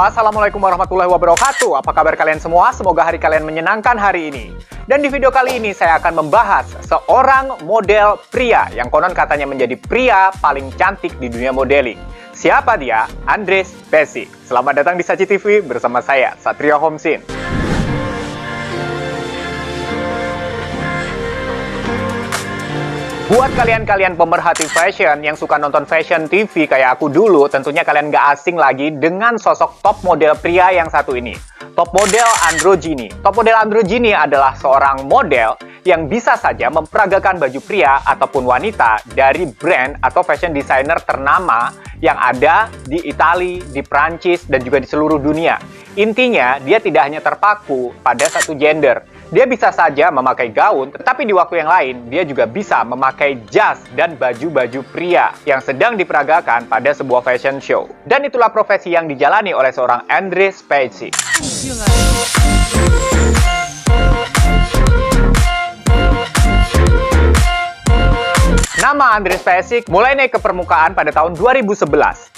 Assalamualaikum warahmatullahi wabarakatuh. Apa kabar kalian semua? Semoga hari kalian menyenangkan hari ini. Dan di video kali ini saya akan membahas seorang model pria yang konon katanya menjadi pria paling cantik di dunia modeling. Siapa dia? Andres Pesic. Selamat datang di Saci TV bersama saya, Satrio Homsin. Buat kalian-kalian pemerhati fashion yang suka nonton fashion TV kayak aku dulu, tentunya kalian gak asing lagi dengan sosok top model pria yang satu ini. Top model androgyny. Top model androgyny adalah seorang model yang bisa saja memperagakan baju pria ataupun wanita dari brand atau fashion designer ternama yang ada di Italia, di Prancis, dan juga di seluruh dunia. Intinya, dia tidak hanya terpaku pada satu gender. Dia bisa saja memakai gaun, tetapi di waktu yang lain, dia juga bisa memakai jas dan baju-baju pria yang sedang diperagakan pada sebuah fashion show. Dan itulah profesi yang dijalani oleh seorang Andres Pesic. Nama Andres Pesic mulai naik ke permukaan pada tahun 2011.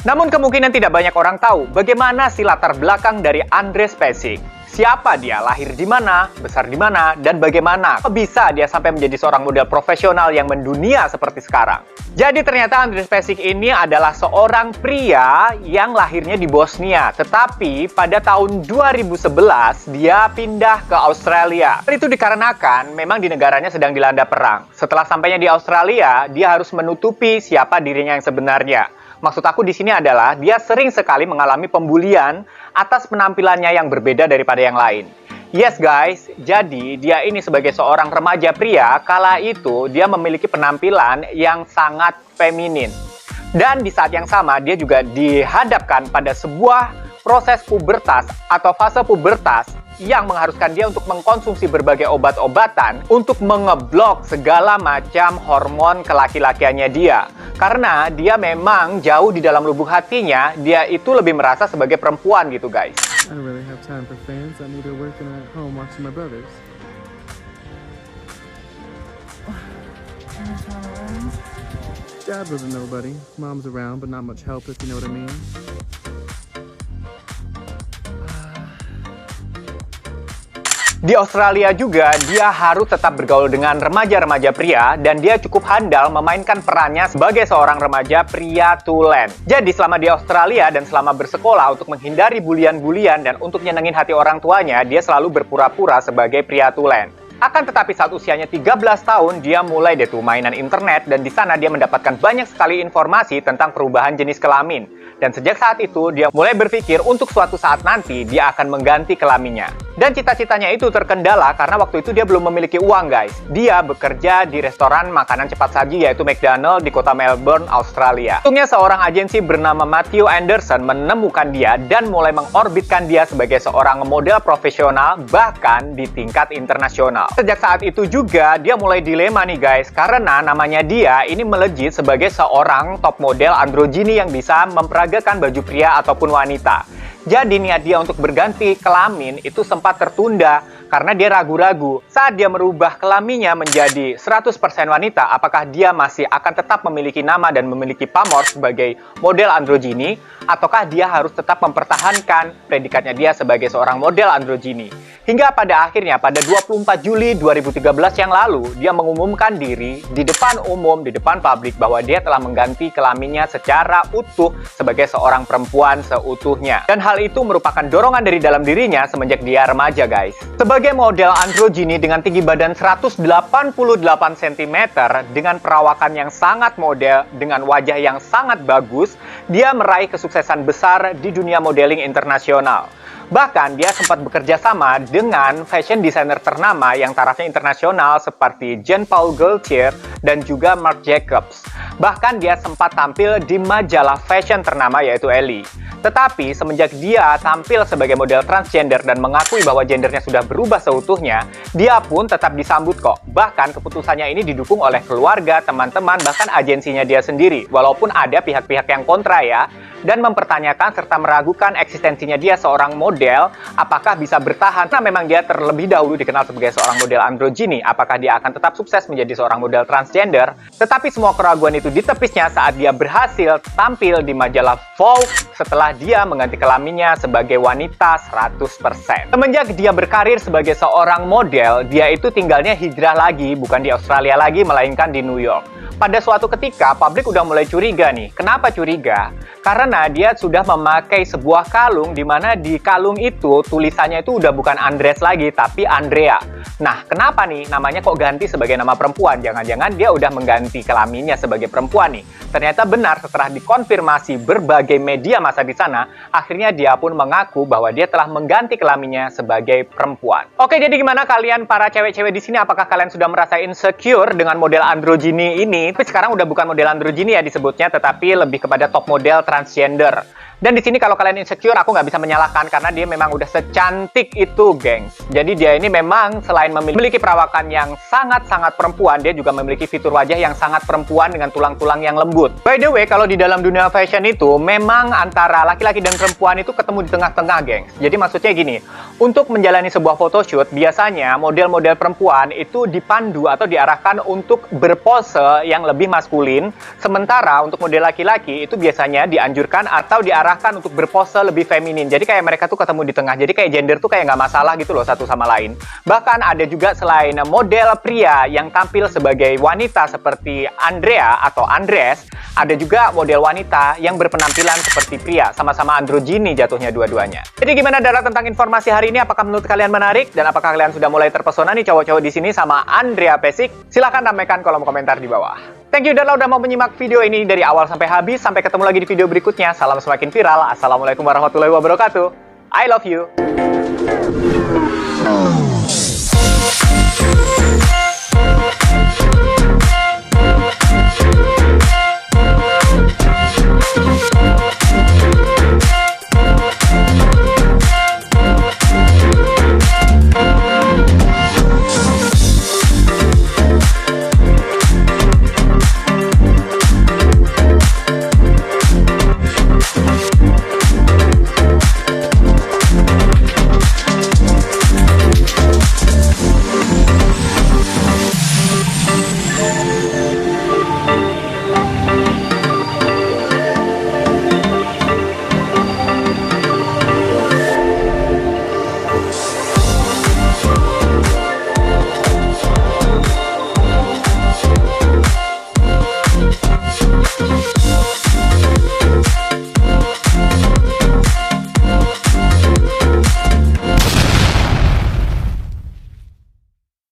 Namun kemungkinan tidak banyak orang tahu bagaimana si latar belakang dari Andres Pesic. Siapa dia, lahir di mana, besar di mana, dan bagaimana bisa dia sampai menjadi seorang model profesional yang mendunia seperti sekarang. Jadi ternyata Andres Pesic ini adalah seorang pria yang lahirnya di Bosnia. Tetapi pada tahun 2011 dia pindah ke Australia. Itu dikarenakan memang di negaranya sedang dilanda perang. Setelah sampainya di Australia, dia harus menutupi siapa dirinya yang sebenarnya. Maksud aku di sini adalah dia sering sekali mengalami pembulian atas penampilannya yang berbeda daripada yang lain. Yes guys, jadi dia ini sebagai seorang remaja pria, kala itu dia memiliki penampilan yang sangat feminin. Dan di saat yang sama dia juga dihadapkan pada sebuah proses pubertas atau fase pubertas yang mengharuskan dia untuk mengkonsumsi berbagai obat-obatan untuk mengeblok segala macam hormon kelaki-lakiannya dia. Karena dia memang jauh di dalam lubuk hatinya, dia itu lebih merasa sebagai perempuan gitu guys. I don't really have time for fans. I'm either working at home watching my brothers. Dad was a nobody. Mom's around, but not much help if you know what I mean. Di Australia juga, dia harus tetap bergaul dengan remaja-remaja pria dan dia cukup handal memainkan perannya sebagai seorang remaja pria tulen. Jadi selama di Australia dan selama bersekolah untuk menghindari bulian-bulian dan untuk nyenengin hati orang tuanya, dia selalu berpura-pura sebagai pria tulen. Akan tetapi saat usianya 13 tahun, dia mulai deh tuh mainan internet dan di sana dia mendapatkan banyak sekali informasi tentang perubahan jenis kelamin. Dan sejak saat itu, dia mulai berpikir untuk suatu saat nanti dia akan mengganti kelaminnya. Dan cita-citanya itu terkendala karena waktu itu dia belum memiliki uang guys. Dia bekerja di restoran makanan cepat saji yaitu McDonald's di kota Melbourne, Australia. Untungnya seorang agensi bernama Matthew Anderson menemukan dia dan mulai mengorbitkan dia sebagai seorang model profesional bahkan di tingkat internasional. Sejak saat itu juga dia mulai dilema nih guys karena namanya dia ini melejit sebagai seorang top model androgyny yang bisa memperagakan baju pria ataupun wanita. Jadi niat dia untuk berganti kelamin itu sempat tertunda karena dia ragu-ragu. Saat dia merubah kelaminnya menjadi 100% wanita, apakah dia masih akan tetap memiliki nama dan memiliki pamor sebagai model androgyny, ataukah dia harus tetap mempertahankan predikatnya dia sebagai seorang model androgyny. Hingga pada akhirnya pada 24 Juli 2013 yang lalu, dia mengumumkan diri di depan umum, di depan publik bahwa dia telah mengganti kelaminnya secara utuh sebagai seorang perempuan seutuhnya. Dan hal itu merupakan dorongan dari dalam dirinya semenjak dia remaja guys. Sebagai model androgyny dengan tinggi badan 188 cm, dengan perawakan yang sangat model, dengan wajah yang sangat bagus, dia meraih kesuksesan besar di dunia modeling internasional. Bahkan dia sempat bekerja sama dengan fashion designer ternama yang tarafnya internasional seperti Jean-Paul Gaultier dan juga Marc Jacobs. Bahkan dia sempat tampil di majalah fashion ternama yaitu Elle. Tetapi semenjak dia tampil sebagai model transgender dan mengakui bahwa gendernya sudah berubah seutuhnya, dia pun tetap disambut kok. Bahkan keputusannya ini didukung oleh keluarga, teman-teman, bahkan agensinya dia sendiri. Walaupun ada pihak-pihak yang kontra ya. dan mempertanyakan serta meragukan eksistensinya dia seorang model, apakah bisa bertahan. Nah, memang dia terlebih dahulu dikenal sebagai seorang model androgini, apakah dia akan tetap sukses menjadi seorang model transgender? Tetapi semua keraguan itu ditepisnya saat dia berhasil tampil di majalah Vogue setelah dia mengganti kelaminnya sebagai wanita 100%. Semenjak dia berkarir sebagai seorang model, dia itu tinggalnya hijrah lagi, bukan di Australia lagi, melainkan di New York. Pada suatu ketika, publik udah mulai curiga nih. Kenapa curiga? Karena dia sudah memakai sebuah kalung di mana di kalung itu tulisannya itu udah bukan Andres lagi, tapi Andrea. Nah, kenapa nih namanya kok ganti sebagai nama perempuan? Jangan-jangan dia udah mengganti kelaminnya sebagai perempuan nih. Ternyata benar, setelah dikonfirmasi berbagai media massa di sana, akhirnya dia pun mengaku bahwa dia telah mengganti kelaminnya sebagai perempuan. Oke, jadi gimana kalian para cewek-cewek di sini? Apakah kalian sudah merasa insecure dengan model androgini ini? Tapi sekarang udah bukan model androgini ya disebutnya, tetapi lebih kepada top model transgender. Dan di sini kalau kalian insecure, aku nggak bisa menyalahkan karena dia memang udah secantik itu, gengs. Jadi dia ini memang selain memiliki perawakan yang sangat-sangat perempuan, dia juga memiliki fitur wajah yang sangat perempuan dengan tulang-tulang yang lembut. By the way, kalau di dalam dunia fashion itu, memang antara laki-laki dan perempuan itu ketemu di tengah-tengah, gengs. Jadi maksudnya gini, untuk menjalani sebuah photoshoot, biasanya model-model perempuan itu dipandu atau diarahkan untuk berpose yang lebih maskulin, sementara untuk model laki-laki itu biasanya dianjurkan atau diarahkan untuk berpose lebih feminin. Jadi kayak mereka tuh ketemu di tengah. Jadi kayak gender tuh kayak nggak masalah gitu loh satu sama lain. Bahkan ada juga selain model pria yang tampil sebagai wanita seperti Andrea atau Andres, ada juga model wanita yang berpenampilan seperti pria. Sama-sama androgini jatuhnya dua-duanya. Jadi gimana Dara tentang informasi hari ini? Apakah menurut kalian menarik? Dan apakah kalian sudah mulai terpesona nih cowok-cowok di sini sama Andrea Pesik? Silahkan ramaikan kolom komentar di bawah. Thank you Dara udah mau menyimak video ini dari awal sampai habis. Sampai ketemu lagi di video berikutnya. Salam semakin viral. Assalamualaikum warahmatullahi wabarakatuh. I love you.